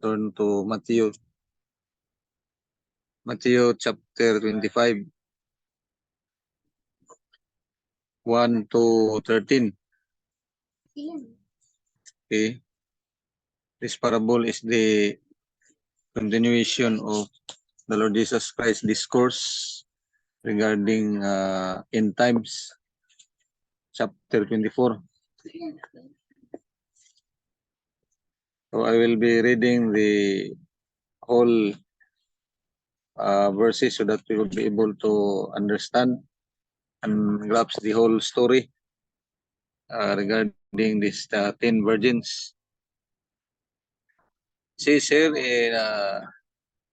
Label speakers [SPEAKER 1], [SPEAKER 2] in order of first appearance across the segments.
[SPEAKER 1] turn to Matthew. Matthew chapter 25, 1 to 13. Okay. This parable is the continuation of the Lord Jesus Christ discourse regarding end times, chapter 24. So I will be reading the whole verses so that we will be able to understand and grasp the whole story regarding these 10 virgins. It says here in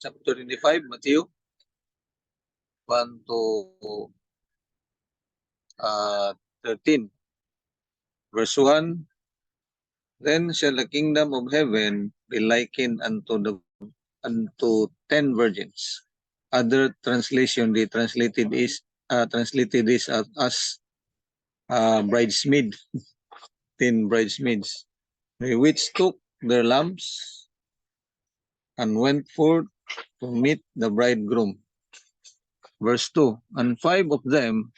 [SPEAKER 1] chapter 25, Matthew 1 to 13, verse 1. Then shall the kingdom of heaven be likened unto 10 virgins. Other translation, they translated this as bridesmaid, 10 bridesmaids, which took their lamps and went forth to meet the bridegroom. Verse 2, and 5 of them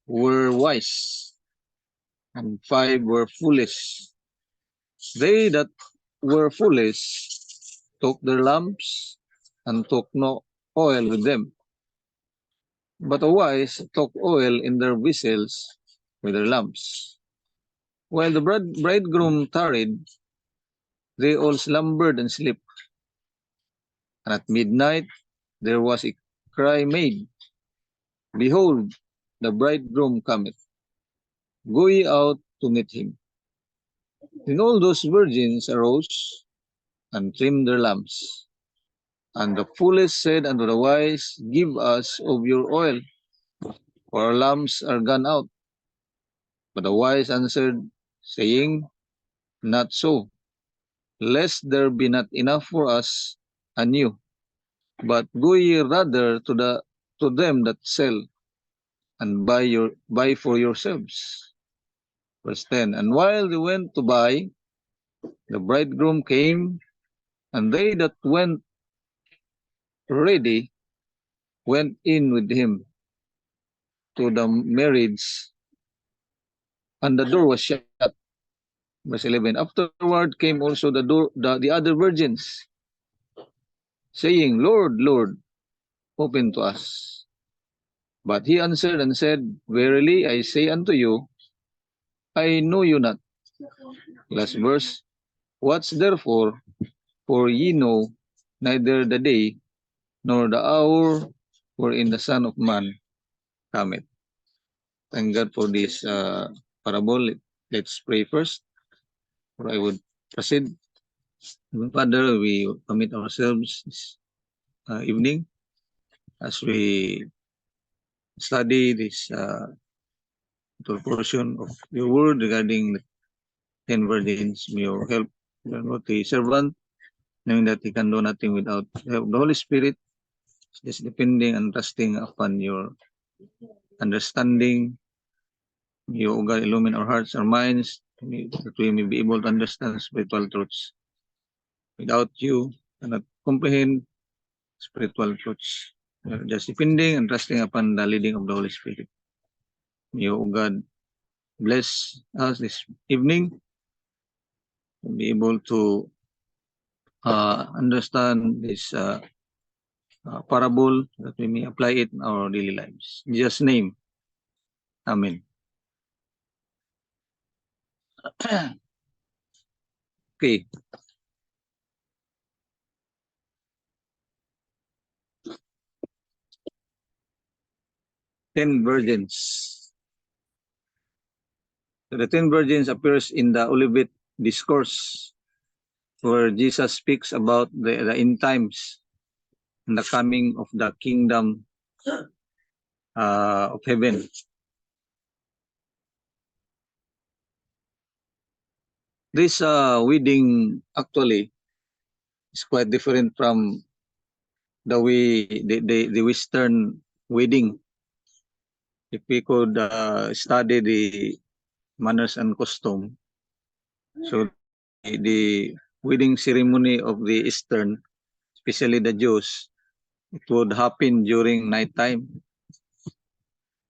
[SPEAKER 1] were wise, and 5 were foolish. They that were foolish took their lamps and took no oil with them. But the wise took oil in their vessels with their lamps. While the bridegroom tarried, they all slumbered and slept. And at midnight there was a cry made, Behold, the bridegroom cometh. Go ye out to meet him. Then all those virgins arose and trimmed their lamps. And the foolish said unto the wise, Give us of your oil, for our lamps are gone out. But the wise answered, saying, Not so, lest there be not enough for us and you. But go ye rather to them that sell, and buy for yourselves. Verse 10. And while they went to buy, the bridegroom came, and they that went ready went in with him to the marriage, and the door was shut. Verse 11. Afterward came also the other virgins, saying, Lord, Lord, open to us. But he answered and said, Verily I say unto you, I know you not. Last verse. Watch therefore, for ye know neither the day nor the hour wherein the Son of Man cometh. Thank God for this parable. Let's pray first, or I would proceed. Father, we commit ourselves this evening as we study this portion of your word regarding the 10 virgins. May you help the servant, knowing that he can do nothing without the help of the Holy Spirit, just depending and trusting upon your understanding. May you, God, illumine our hearts, our minds, that we may be able to understand spiritual truths. Without you, cannot comprehend spiritual truths. Just depending and trusting upon the leading of the Holy Spirit. May you, God, bless us this evening to be able to understand this parable, that we may apply it in our daily lives. In Jesus' name, Amen. Okay. Ten virgins. So the 10 virgins appears in the Olivet Discourse, where Jesus speaks about the end times and the coming of the kingdom of heaven. This wedding actually is quite different from the way the Western wedding. If we could study the manners and custom, so the wedding ceremony of the Eastern, especially the Jews, it would happen during nighttime.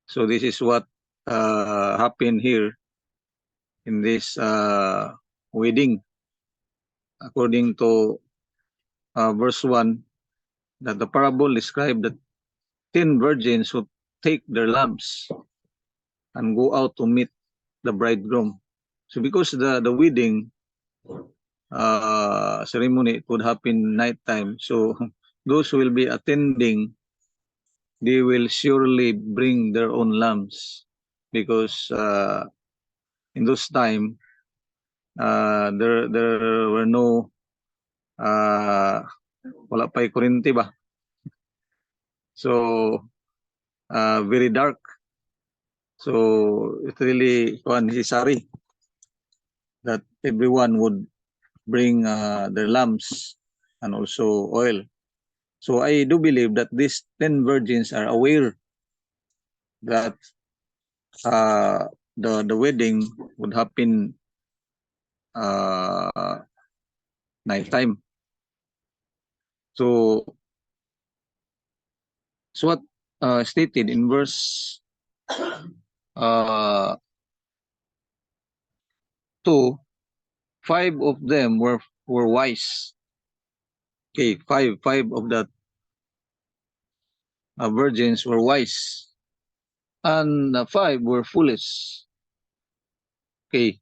[SPEAKER 1] So this is what happened here in this wedding. According to verse 1, that the parable described that 10 virgins would take their lamps and go out to meet the bridegroom. So because the wedding ceremony would happen nighttime, so those who will be attending, they will surely bring their own lamps, because in those time there were no wala pa'y kuryente ba, so very dark, so it really necessary that everyone would bring their lamps and also oil. So I do believe that these 10 virgins are aware that the wedding would happen nighttime. So what stated in verse 2, 5 of them were wise. Okay, five of the virgins were wise, and 5 were foolish. Okay,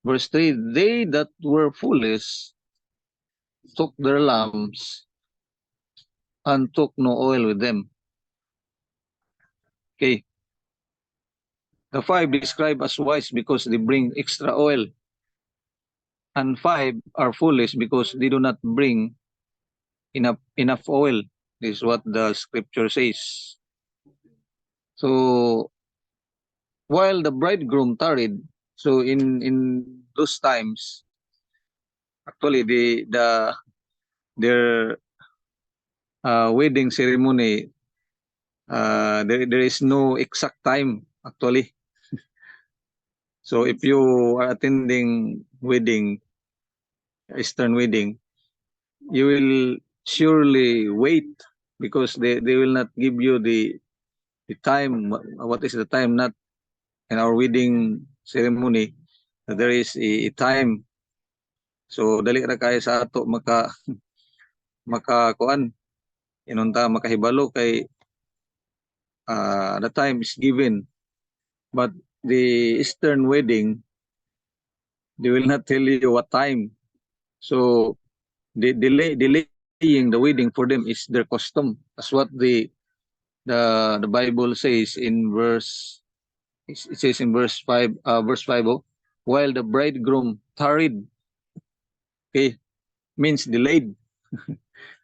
[SPEAKER 1] verse 3, they that were foolish took their lamps and took no oil with them. Okay, the 5 described as wise because they bring extra oil, and 5 are foolish because they do not bring enough oil. This is what the scripture says. So while the bridegroom tarried, so in those times, actually their wedding ceremony, there is no exact time actually. So if you are attending wedding, Eastern wedding, you will surely wait, because they will not give you the time. What is the time? Not in our wedding ceremony, there is a time. So dali ra kay sa ato maka kuan, inunta makahibalo kay the time is given. But the Eastern wedding, they will not tell you what time. So the delaying the wedding for them is their custom. That's what the Bible says in verse, it says in verse 5, while the bridegroom tarried. Okay, means delayed.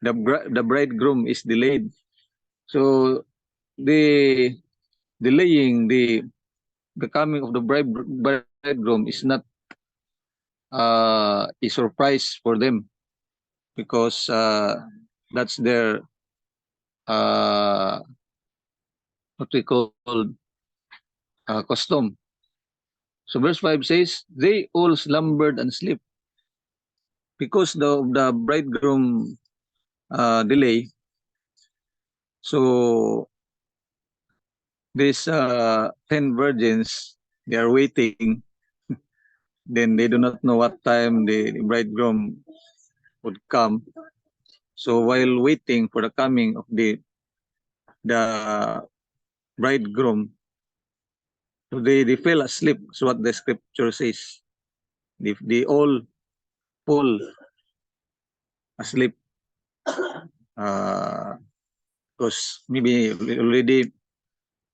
[SPEAKER 1] The bridegroom is delayed. So the delaying the coming of the bridegroom is not a surprise for them, because that's their what we call custom. So verse 5 says, they all slumbered and sleep. Because the bridegroom delay, so these 10 virgins, they are waiting. Then they do not know what time the bridegroom would come. So while waiting for the coming of the bridegroom, so they fell asleep. That's what the scripture says. They all fall asleep, because maybe already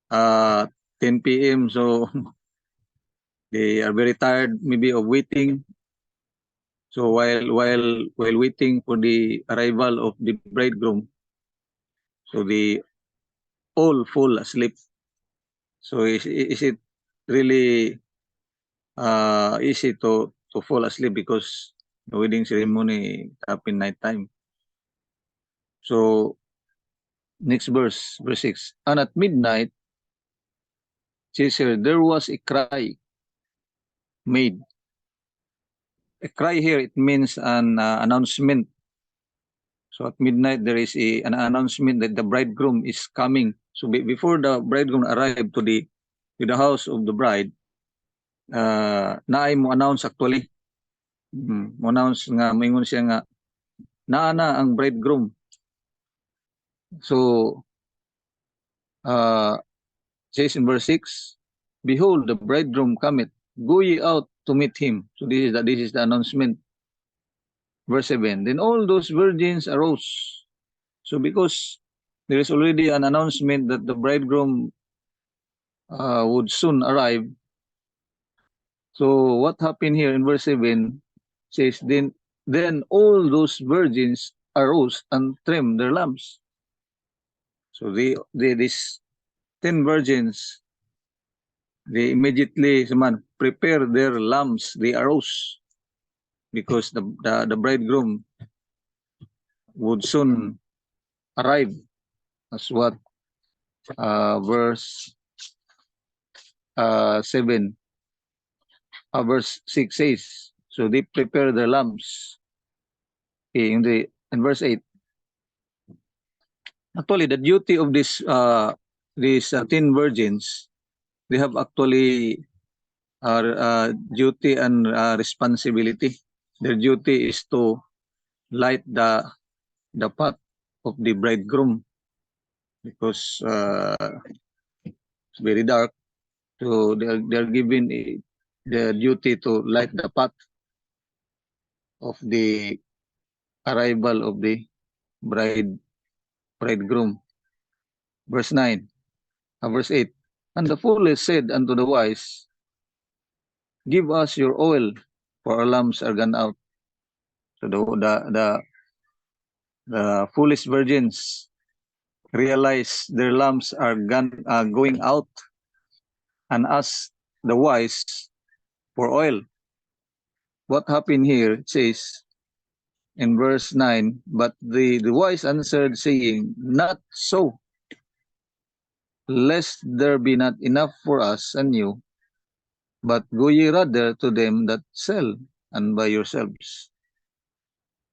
[SPEAKER 1] 10 p.m. So they are very tired maybe of waiting. So while waiting for the arrival of the bridegroom, so they all fall asleep. So is it really easy to fall asleep, because the wedding ceremony happened nighttime? So next verse 6. And at midnight, says here, there was a cry made. a cry here, it means an announcement. So at midnight, there is an announcement that the bridegroom is coming. So before the bridegroom arrived to the house of the bride, naay mo announce actually. Mo announce nga, maingon siya nga, naana ang bridegroom. So, says in verse 6, behold, the bridegroom cometh, go ye out to meet him. So this is the announcement. Verse 7, then all those virgins arose. So because there is already an announcement that the bridegroom would soon arrive. So what happened here in verse 7 says, then all those virgins arose and trimmed their lamps. So these 10 virgins, they immediately prepare their lamps. They arose because the bridegroom would soon arrive, as what verse 7, verse 6 says. So they prepare their lamps. Okay, in verse 8. Actually, the duty of these 10 virgins, they have actually duty and responsibility. Their duty is to light the path of the bridegroom because it's very dark. So they're given the duty to light the path of the arrival of the bridegroom. Verse 9, verse 8. And the foolish said unto the wise, give us your oil, for our lamps are gone out. So the foolish virgins realize their lamps are going out, and ask the wise for oil. What happened here? It says in verse 9, but the wise answered, saying, not so, lest there be not enough for us and you, but go ye rather to them that sell, and buy yourselves.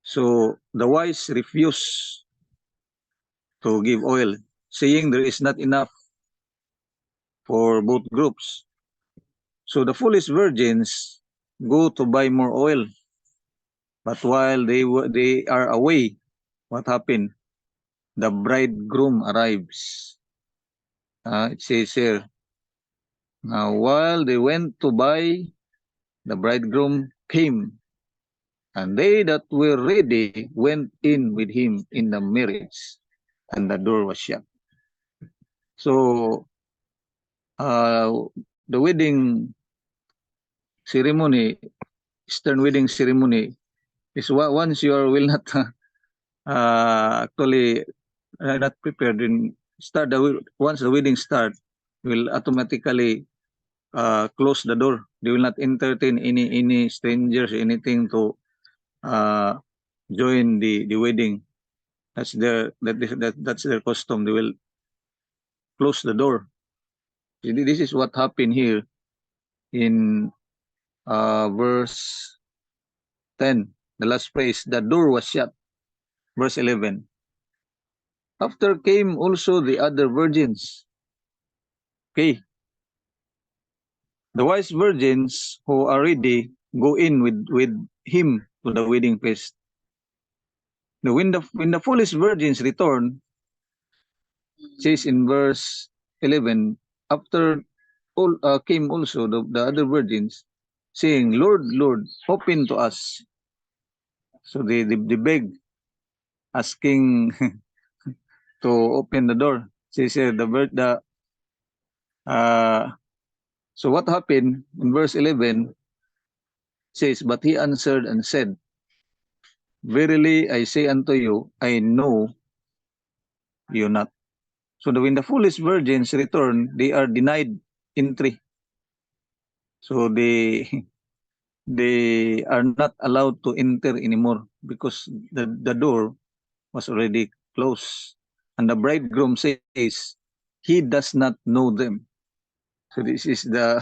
[SPEAKER 1] So the wise refuse to give oil, saying there is not enough for both groups. So the foolish virgins go to buy more oil. But while they are away, what happened? The bridegroom arrives. It says here, now while they went to buy, the bridegroom came, and they that were ready went in with him in the marriage, and the door was shut. So the wedding ceremony, Eastern wedding ceremony, is once you will not actually not prepared, in once the wedding start, will automatically close the door. They will not entertain any strangers, anything to join the wedding. That's their custom. They will close the door. This is what happened here in verse 10, the last phrase, the door was shut. Verse 11, after came also the other virgins. Okay, the wise virgins who are ready go in with him to the wedding feast. Now, when the foolish virgins return, says in verse 11, after all came also the other virgins, saying, Lord, Lord, open to us. So they beg, asking to open the door. Says here, so what happened in verse 11 says, but he answered and said, verily I say unto you, I know you not. So when the foolish virgins return, they are denied entry. So they are not allowed to enter anymore because the door was already closed. And the bridegroom says he does not know them. So this is the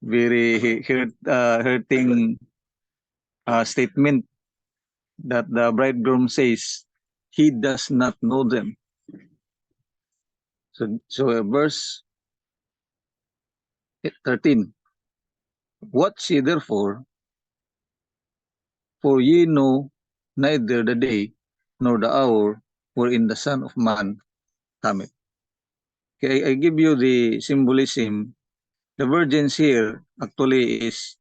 [SPEAKER 1] very hurting statement that the bridegroom says he does not know them. So verse 13. Watch ye therefore, for ye know neither the day nor the hour wherein the Son of Man cometh. Okay, I give you the symbolism. The virgins here actually is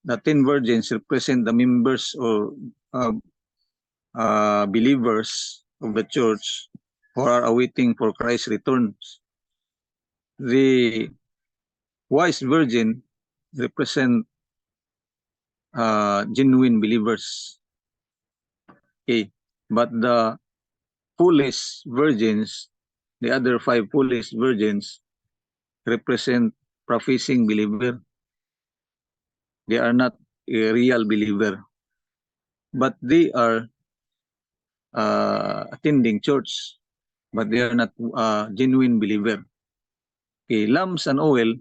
[SPEAKER 1] the 10 virgins represent the members or uh, believers of the church who are awaiting for Christ's return. The wise virgin represent genuine believers. Okay, but the foolish virgins, the other 5 foolish virgins, represent professing believer. They are not a real believer, but they are attending church, but they are not genuine believer. Okay, lamps and oil.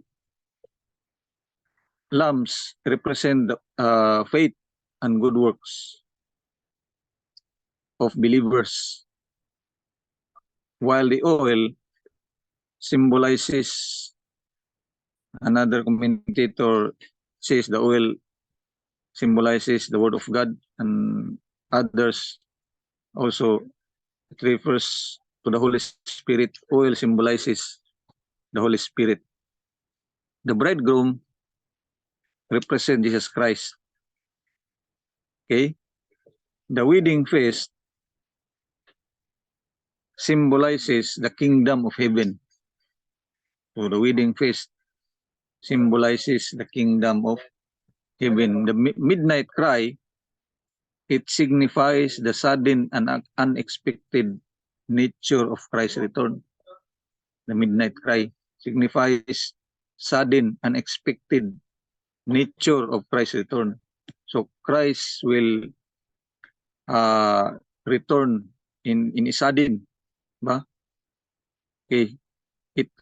[SPEAKER 1] Lamps represent the faith and good works of believers, while the oil symbolizes, another commentator says the oil symbolizes the word of God, and others also it refers to the Holy Spirit. Oil symbolizes the Holy Spirit. The bridegroom represents Jesus Christ. Okay? The wedding feast symbolizes the kingdom of heaven. So the wedding feast symbolizes the kingdom of heaven. The midnight cry, it signifies the sudden and unexpected nature of Christ's return. The midnight cry signifies sudden, unexpected nature of Christ's return. So Christ will return in sudden, ba? Okay.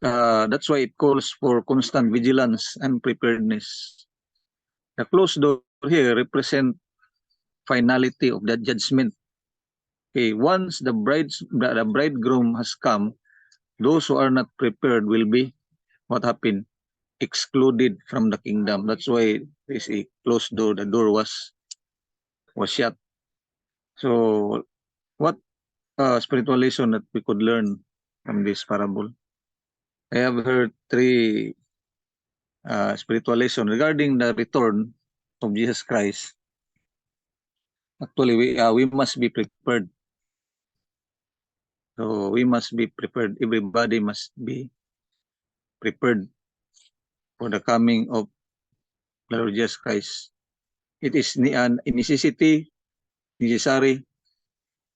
[SPEAKER 1] That's why it calls for constant vigilance and preparedness. The closed door here represent finality of the judgment. Okay, once the bridegroom has come, those who are not prepared will be what happened? Excluded from the kingdom. That's why there's a closed door. The door was shut. So what spiritual lesson that we could learn from this parable? I have heard 3 spiritual lesson regarding the return of Jesus Christ. Actually, we must be prepared. So we must be prepared. Everybody must be prepared for the coming of the Lord Jesus Christ. It is a necessary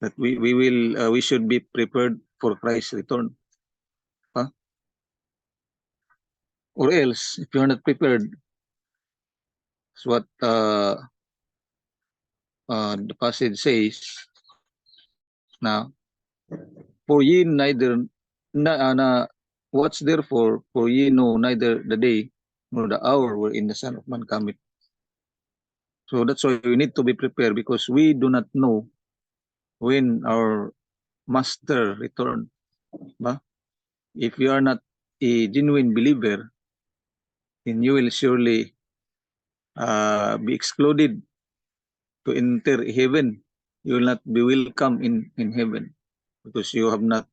[SPEAKER 1] that we should be prepared for Christ's return. Huh? Or else, if you're not prepared, that's what the passage says. Now, for ye neither what's therefore, for ye know neither the day nor the hour wherein the Son of Man cometh. So that's why we need to be prepared, because we do not know when our Master return. Ba? If you are not a genuine believer, then you will surely be excluded to enter heaven. You will not be welcome in heaven, because you have not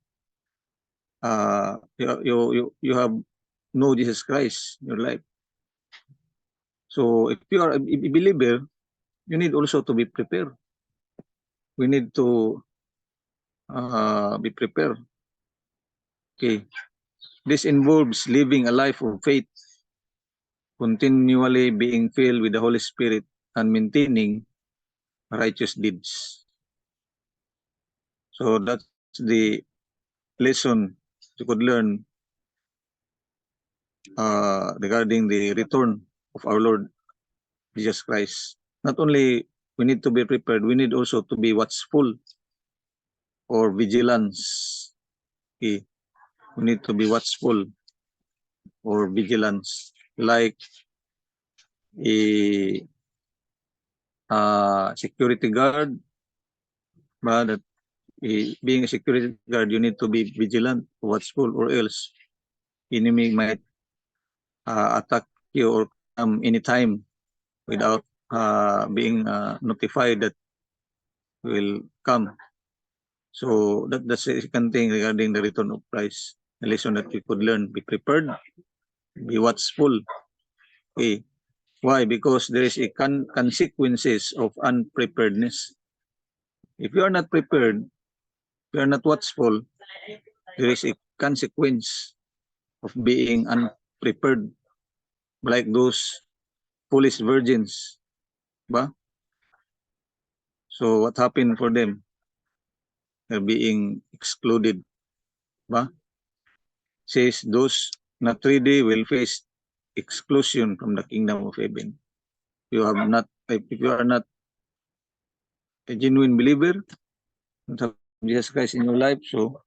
[SPEAKER 1] you have no Jesus Christ in your life. So if you are a believer, you need also to be prepared. We need to be prepared. Okay. This involves living a life of faith, continually being filled with the Holy Spirit, and maintaining righteous deeds. So that's the lesson you could learn regarding the return of our Lord Jesus Christ. Not only we need to be prepared, we need also to be watchful or vigilance. Okay. We need to be watchful or vigilance, like a security guard, but being a security guard, you need to be vigilant, watchful, or else enemy might attack you or come anytime without being notified that will come. So that's the second thing regarding the return of price. The lesson that we could learn: be prepared, be watchful. Okay. Why? Because there is a consequences of unpreparedness. If you are not prepared, if you are not watchful, there is a consequence of being unprepared, like those foolish virgins. Ba? So what happened for them? They're being excluded. Ba? Says those not ready will face exclusion from the kingdom of heaven. If you are not a genuine believer, don't have Jesus Christ in your life, so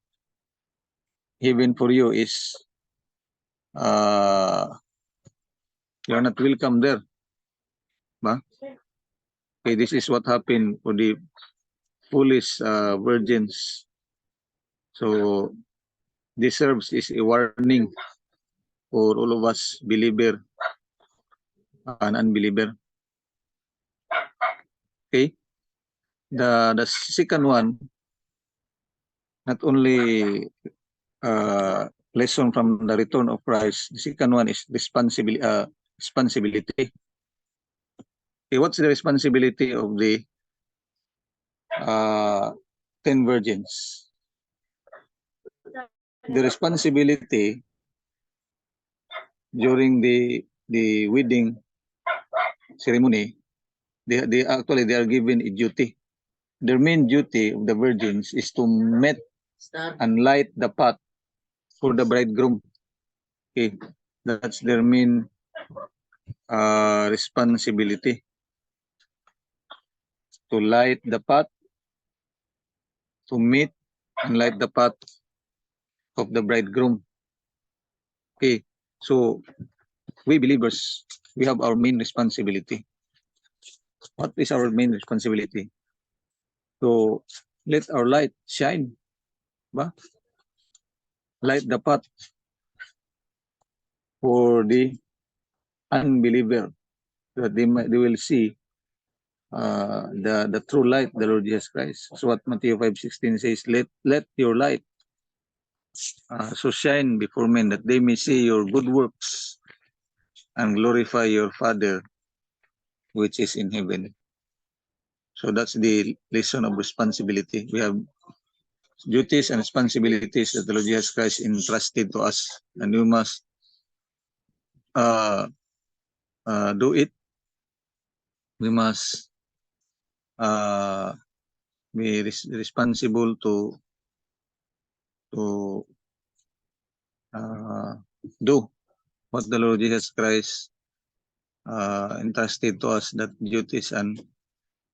[SPEAKER 1] heaven for you is you are not welcome there. Ba? Okay, this is what happened for the foolish virgins. So this serves is a warning for all of us, believer and unbeliever. Okay, the second one, not only lesson from the return of Christ. The second one is responsibility. Okay, what's the responsibility of the 10 virgins? The responsibility during the wedding ceremony, they are given a duty. Their main duty of the virgins is to meet and light the path for the bridegroom. Okay, that's their main responsibility, to light the path, to meet and light the path of the bridegroom. Okay, so we believers, we have our main responsibility. What is our main responsibility? To let our light shine, ba? Light the path for the unbeliever, that they will see the true light, the Lord Jesus Christ. So what Matthew 5:16 says, let your light so shine before men, that they may see your good works and glorify your Father which is in heaven. So that's the lesson of responsibility. We have duties and responsibilities that the Lord Jesus Christ entrusted to us, and we must do it. We must be responsible to do what the Lord Jesus Christ entrusted to us, that duties and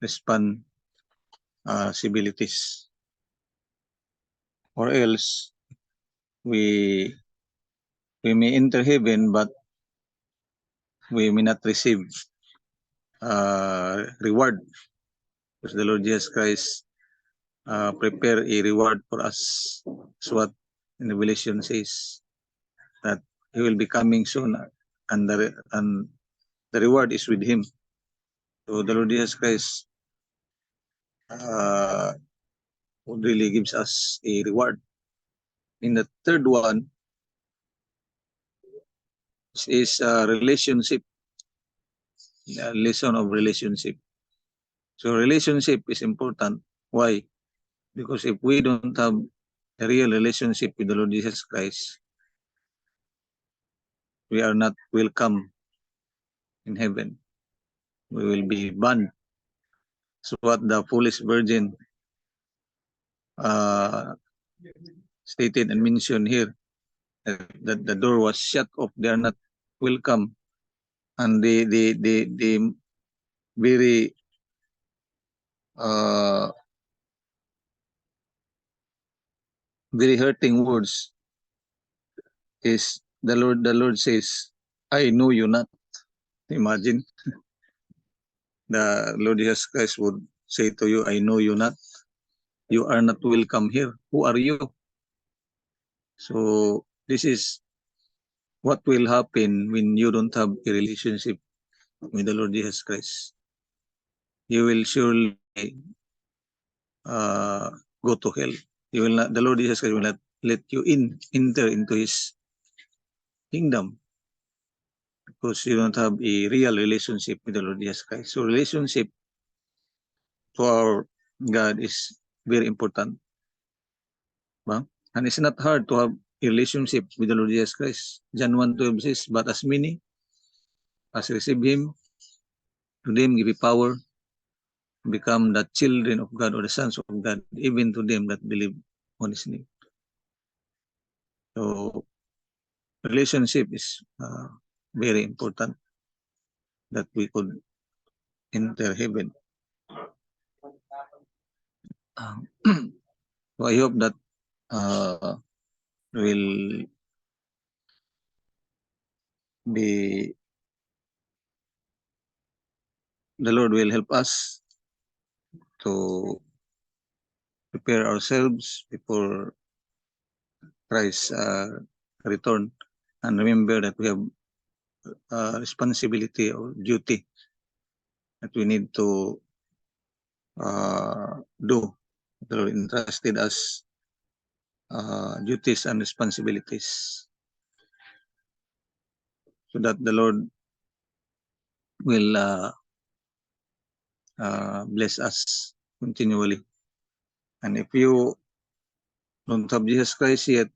[SPEAKER 1] responsibilities. Or else we may enter heaven, but we may not receive reward, because the Lord Jesus Christ prepare a reward for us. That's what in Revelation says, that he will be coming soon, and the reward is with him. So the Lord Jesus Christ really gives us a reward. In the third one is relationship, lesson of relationship. So relationship is important. Why? Because if we don't have a real relationship with the Lord Jesus Christ, we are not welcome in heaven. We will be banned. So what the foolish virgin stated and mentioned here, that the door was shut off, they are not welcome, and the very very hurting words is the Lord says, I know you not. Imagine. the Lord Jesus Christ would say to you, I know you not. You are not welcome here. Who are you? So this is what will happen when you don't have a relationship with the Lord Jesus Christ. You will surely go to hell. You will not, the Lord Jesus Christ will not let you enter into his kingdom because you don't have a real relationship with the Lord Jesus Christ. So relationship to our God is very important. Ba? And it's not hard to have a relationship with the Lord Jesus Christ. John 1:12 says, but as many as receive him, to them give power, become the children of God or the sons of God, even to them that believe on his name. So relationship is very important that we could enter heaven. So I hope that will be, the Lord will help us to prepare ourselves before Christ's return, and remember that we have responsibility or duty that we need to do. The Lord entrusted us duties and responsibilities so that the Lord will bless us continually. And if you don't have Jesus Christ yet,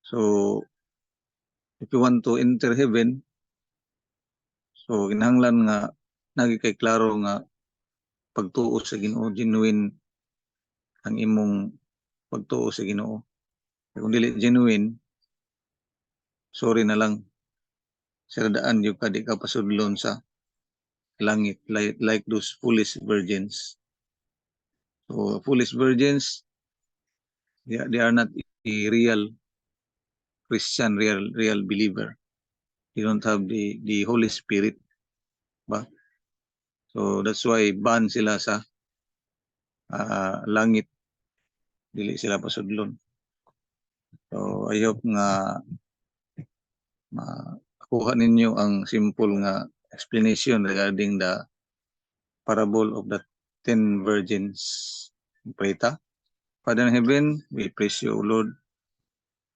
[SPEAKER 1] so if you want to enter heaven, so kinahanglan nga nagi kay klaro nga pagtuo sa Ginoo, genuine ang imong pagtuo sa Ginoo. Kung dili genuine, sorry na lang, sa daan yung kadi ka pasudlon sa langit, like those foolish virgins. So foolish virgins, they are not a real Christian, real believer. They don't have the Holy Spirit, ba? So that's why ban sila sa langit, dili sila pasudlon. So I hope nga makuha ninyo ang simple nga explanation regarding the parable of the 10 virgins. Pray ta. Father in heaven, we praise you, O Lord,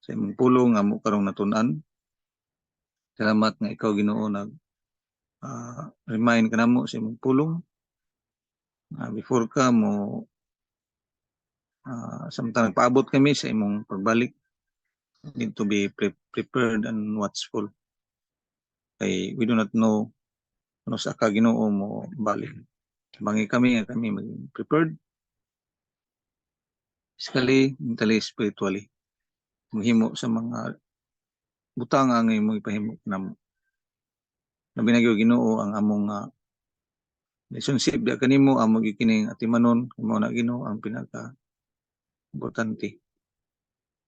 [SPEAKER 1] sa imong pulong nga mo karong natun-an. Salamat nga ikaw Ginoo nag remind ka namo sa imong pulong. Before ka mo samtang nagpaabot kami sa imong pagbalik, need to be prepared and watchful. Kay we do not know ano sa ka Ginoo mo balik. Bangi kami nga kami maging prepared physically, mentally, spiritually. Mahimo sa mga butang nga imong ipahimo namo. Labi na gyud Ginoo ang among relationship da kanimo ang magikining atimanon mo na Ginoo ang pinaka importante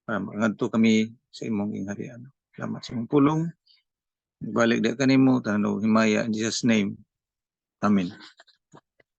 [SPEAKER 1] para magadto kami sa imong gingharian. Salamat sa imong pulong. Balik da kanimo tanaw himaya in Jesus name. Amen.